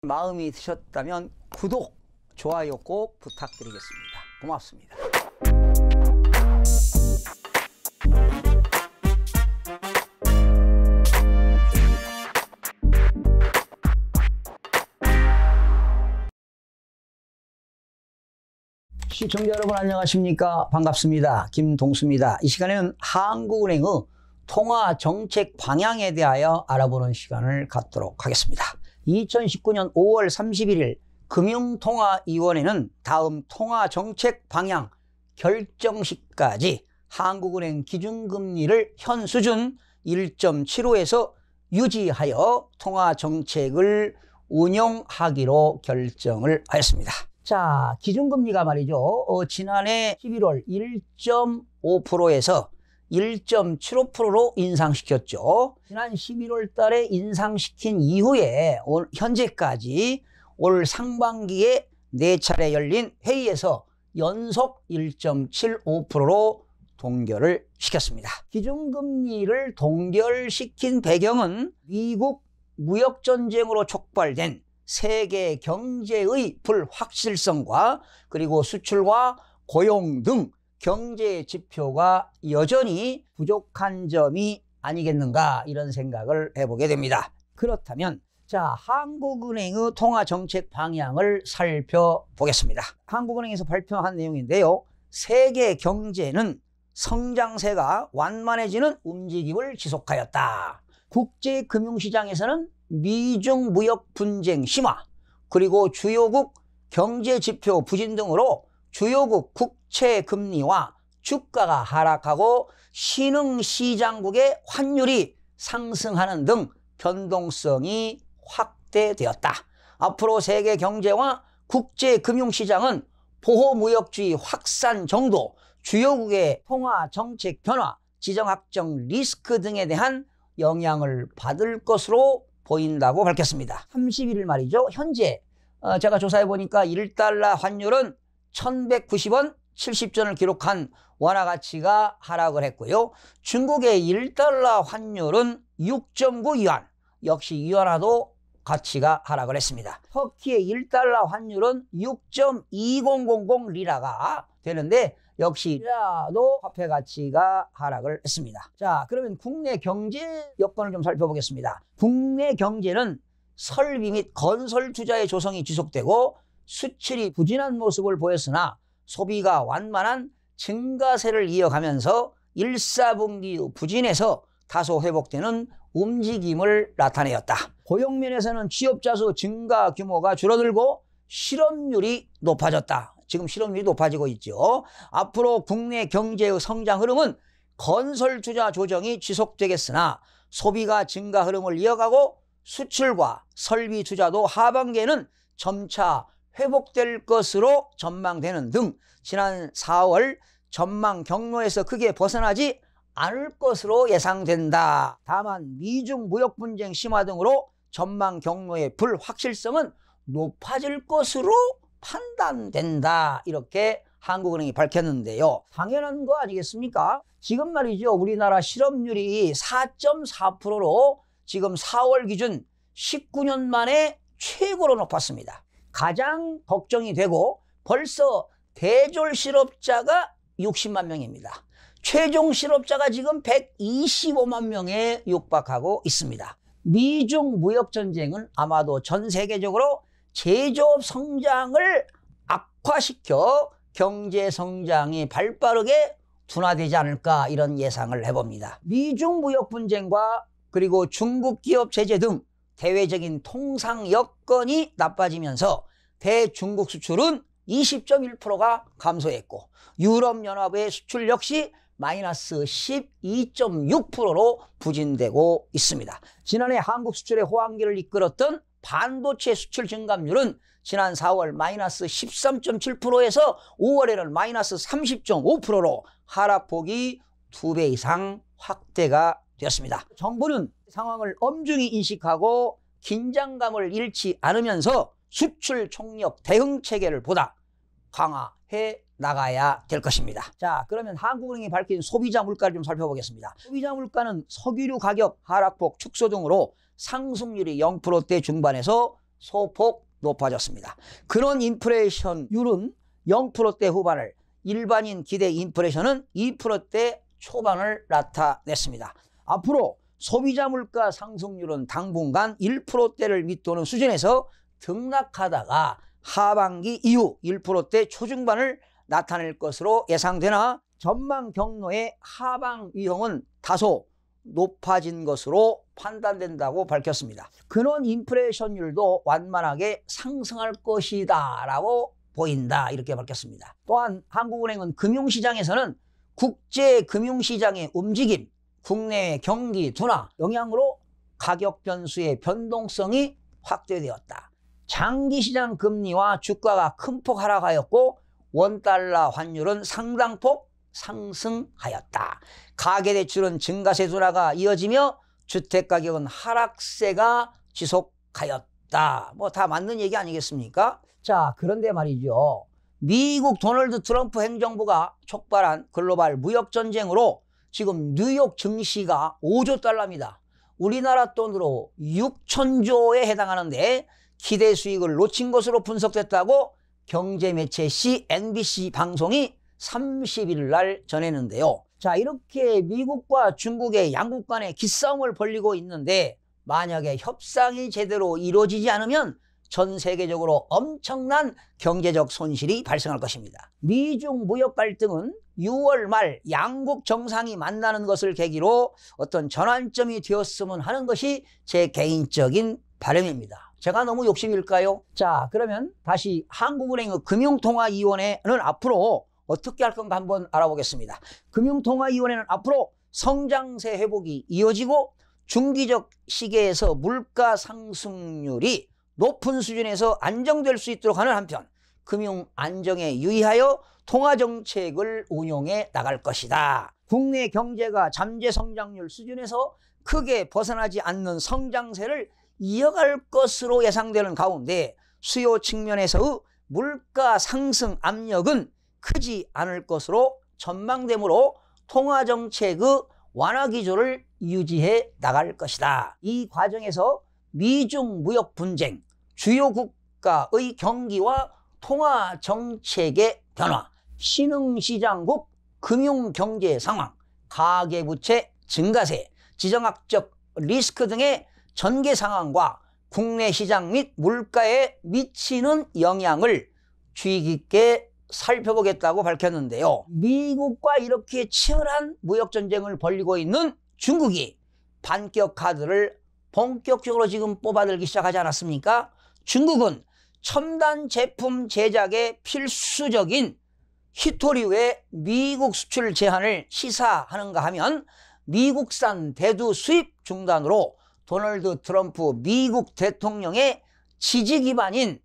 마음이 드셨다면 구독, 좋아요 꼭 부탁드리겠습니다. 고맙습니다. 시청자 여러분 안녕하십니까? 반갑습니다. 김동수입니다. 이 시간에는 한국은행의 통화 정책 방향에 대하여 알아보는 시간을 갖도록 하겠습니다. 2019년 5월 31일 금융통화위원회는 다음 통화 정책 방향 결정식까지 한국은행 기준금리를 현 수준 1.75에서 유지하여 통화 정책을 운영하기로 결정을 하였습니다. 자, 기준금리가 말이죠. 지난해 11월 1.5%에서 1.75%로 인상시켰죠. 지난 11월 달에 인상시킨 이후에 현재까지 올 상반기에 4차례 열린 회의에서 연속 1.75%로 동결을 시켰습니다. 기준금리를 동결시킨 배경은 미국 무역전쟁으로 촉발된 세계 경제의 불확실성과 그리고 수출과 고용 등 경제 지표가 여전히 부족한 점이 아니겠는가 이런 생각을 해보게 됩니다. 그렇다면 자, 한국은행의 통화정책 방향을 살펴보겠습니다. 한국은행에서 발표한 내용인데요. 세계 경제는 성장세가 완만해지는 움직임을 지속하였다. 국제금융시장에서는 미중 무역 분쟁 심화, 그리고 주요국 경제지표 부진 등으로 주요국 국채 금리와 주가가 하락하고 신흥시장국의 환율이 상승하는 등 변동성이 확대되었다. 앞으로 세계 경제와 국제금융시장은 보호무역주의 확산 정도, 주요국의 통화정책 변화, 지정학적 리스크 등에 대한 영향을 받을 것으로 보인다고 밝혔습니다. 31일 말이죠. 현재 제가 조사해 보니까 1달러 환율은 1190원 70전을 기록한 원화 가치가 하락을 했고요. 중국의 1달러 환율은 6.9위안, 역시 위안화도 가치가 하락을 했습니다. 터키의 1달러 환율은 6.2000 리라가 되는데 역시 리라도 화폐 가치가 하락을 했습니다. 자, 그러면 국내 경제 여건을 좀 살펴보겠습니다. 국내 경제는 설비 및 건설 투자의 조성이 지속되고 수출이 부진한 모습을 보였으나 소비가 완만한 증가세를 이어가면서 1사분기 부진에서 다소 회복되는 움직임을 나타내었다. 고용 면에서는 취업자 수 증가 규모가 줄어들고 실업률이 높아졌다. 지금 실업률이 높아지고 있죠. 앞으로 국내 경제의 성장 흐름은 건설 투자 조정이 지속되겠으나 소비가 증가 흐름을 이어가고 수출과 설비 투자도 하반기에는 점차 회복될 것으로 전망되는 등 지난 4월 전망 경로에서 크게 벗어나지 않을 것으로 예상된다. 다만 미중 무역 분쟁 심화 등으로 전망 경로의 불확실성은 높아질 것으로 판단된다. 이렇게 한국은행이 밝혔는데요. 당연한 거 아니겠습니까? 지금 말이죠. 우리나라 실업률이 4.4%로 지금 4월 기준 19년 만에 최고로 높았습니다. 가장 걱정이 되고 벌써 대졸 실업자가 60만 명입니다. 최종 실업자가 지금 125만 명에 육박하고 있습니다. 미중 무역전쟁은 아마도 전 세계적으로 제조업 성장을 악화시켜 경제 성장이 발빠르게 둔화되지 않을까 이런 예상을 해봅니다. 미중 무역 분쟁과 그리고 중국 기업 제재 등 대외적인 통상 여건이 나빠지면서 대중국 수출은 20.1%가 감소했고 유럽연합의 수출 역시 마이너스 12.6%로 부진되고 있습니다. 지난해 한국 수출의 호황기를 이끌었던 반도체 수출 증감률은 지난 4월 마이너스 13.7%에서 5월에는 마이너스 30.5%로 하락폭이 2배 이상 확대가 되었습니다. 정부는 상황을 엄중히 인식하고 긴장감을 잃지 않으면서 수출 총력 대응 체계를 보다 강화해 나가야 될 것입니다. 자, 그러면 한국은행이 밝힌 소비자 물가를 좀 살펴보겠습니다. 소비자 물가는 석유류 가격 하락폭 축소 등으로 상승률이 0%대 중반에서 소폭 높아졌습니다. 그런 인플레이션율은 0%대 후반을, 일반인 기대 인플레이션은 2%대 초반을 나타냈습니다. 앞으로 소비자 물가 상승률은 당분간 1%대를 밑도는 수준에서 등락하다가 하반기 이후 1%대 초중반을 나타낼 것으로 예상되나 전망 경로의 하방 위험은 다소 높아진 것으로 판단된다고 밝혔습니다. 근원 인플레이션율도 완만하게 상승할 것이다 라고 보인다, 이렇게 밝혔습니다. 또한 한국은행은 금융시장에서는 국제금융시장의 움직임, 국내의 경기 둔화 영향으로 가격 변수의 변동성이 확대되었다. 장기시장 금리와 주가가 큰 폭 하락하였고 원달러 환율은 상당폭 상승하였다. 가계대출은 증가세 둔화가 이어지며 주택가격은 하락세가 지속하였다. 뭐 다 맞는 얘기 아니겠습니까? 자, 그런데 말이죠. 미국 도널드 트럼프 행정부가 촉발한 글로벌 무역전쟁으로 지금 뉴욕 증시가 5조 달러입니다. 우리나라 돈으로 6천조에 해당하는데 기대 수익을 놓친 것으로 분석됐다고 경제매체 CNBC 방송이 30일 날 전했는데요. 자, 이렇게 미국과 중국의 양국 간의 기싸움을 벌이고 있는데 만약에 협상이 제대로 이루어지지 않으면 전 세계적으로 엄청난 경제적 손실이 발생할 것입니다. 미중 무역 갈등은 6월 말 양국 정상이 만나는 것을 계기로 어떤 전환점이 되었으면 하는 것이 제 개인적인 바람입니다. 제가 너무 욕심일까요? 자, 그러면 다시 한국은행의 금융통화위원회는 앞으로 어떻게 할 건가 한번 알아보겠습니다. 금융통화위원회는 앞으로 성장세 회복이 이어지고 중기적 시기에서 물가 상승률이 높은 수준에서 안정될 수 있도록 하는 한편 금융 안정에 유의하여 통화정책을 운용해 나갈 것이다. 국내 경제가 잠재 성장률 수준에서 크게 벗어나지 않는 성장세를 이어갈 것으로 예상되는 가운데 수요 측면에서의 물가 상승 압력은 크지 않을 것으로 전망되므로 통화정책의 완화 기조를 유지해 나갈 것이다. 이 과정에서 미중 무역 분쟁, 주요 국가의 경기와 통화정책의 변화, 신흥시장국 금융경제 상황, 가계부채 증가세, 지정학적 리스크 등의 전개 상황과 국내 시장 및 물가에 미치는 영향을 주의 깊게 살펴보겠다고 밝혔는데요. 미국과 이렇게 치열한 무역전쟁을 벌이고 있는 중국이 반격 카드를 본격적으로 지금 뽑아들기 시작하지 않았습니까? 중국은 첨단 제품 제작에 필수적인 히토류의 미국 수출 제한을 시사하는가 하면 미국산 대두 수입 중단으로 도널드 트럼프 미국 대통령의 지지 기반인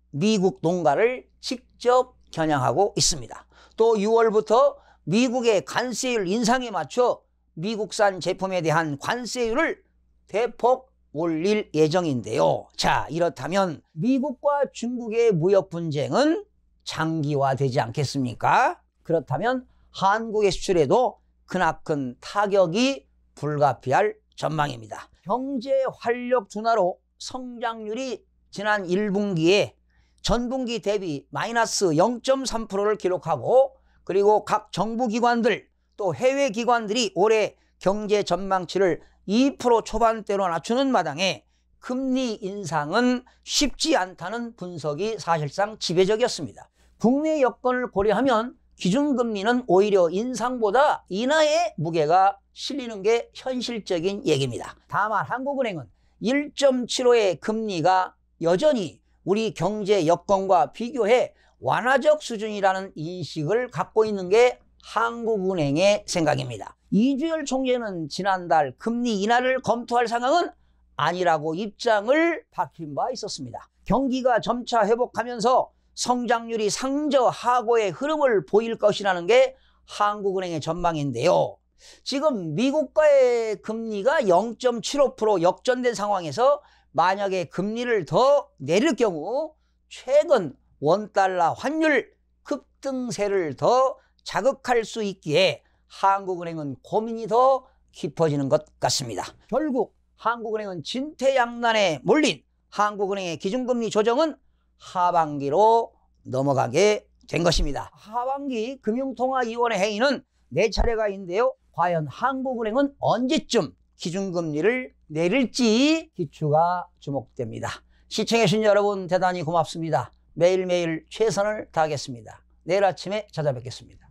미국 농가를 직접 겨냥하고 있습니다. 또 6월부터 미국의 관세율 인상에 맞춰 미국산 제품에 대한 관세율을 대폭 올릴 예정인데요. 자, 이렇다면 미국과 중국의 무역 분쟁은 장기화되지 않겠습니까? 그렇다면 한국의 수출에도 크나큰 타격이 불가피할 전망입니다. 경제 활력 둔화로 성장률이 지난 1분기에 전분기 대비 마이너스 0.3%를 기록하고 그리고 각 정부기관들 또 해외 기관들이 올해 경제 전망치를 2% 초반대로 낮추는 마당에 금리 인상은 쉽지 않다는 분석이 사실상 지배적이었습니다. 국내 여건을 고려하면 기준금리는 오히려 인상보다 인하의 무게가 실리는 게 현실적인 얘기입니다. 다만 한국은행은 1.75의 금리가 여전히 우리 경제 여건과 비교해 완화적 수준이라는 인식을 갖고 있는 게 한국은행의 생각입니다. 이주열 총재는 지난달 금리 인하를 검토할 상황은 아니라고 입장을 밝힌 바 있었습니다. 경기가 점차 회복하면서 성장률이 상저하고의 흐름을 보일 것이라는 게 한국은행의 전망인데요. 지금 미국과의 금리가 0.75% 역전된 상황에서 만약에 금리를 더 내릴 경우 최근 원달러 환율 급등세를 더 자극할 수 있기에 한국은행은 고민이 더 깊어지는 것 같습니다. 결국 한국은행은 진퇴양난에 몰린 한국은행의 기준금리 조정은 하반기로 넘어가게 된 것입니다. 하반기 금융통화위원회 회의는 4차례가 있는데요. 과연 한국은행은 언제쯤 기준금리를 내릴지 기추가 주목됩니다. 시청해주신 여러분 대단히 고맙습니다. 매일매일 최선을 다하겠습니다. 내일 아침에 찾아뵙겠습니다.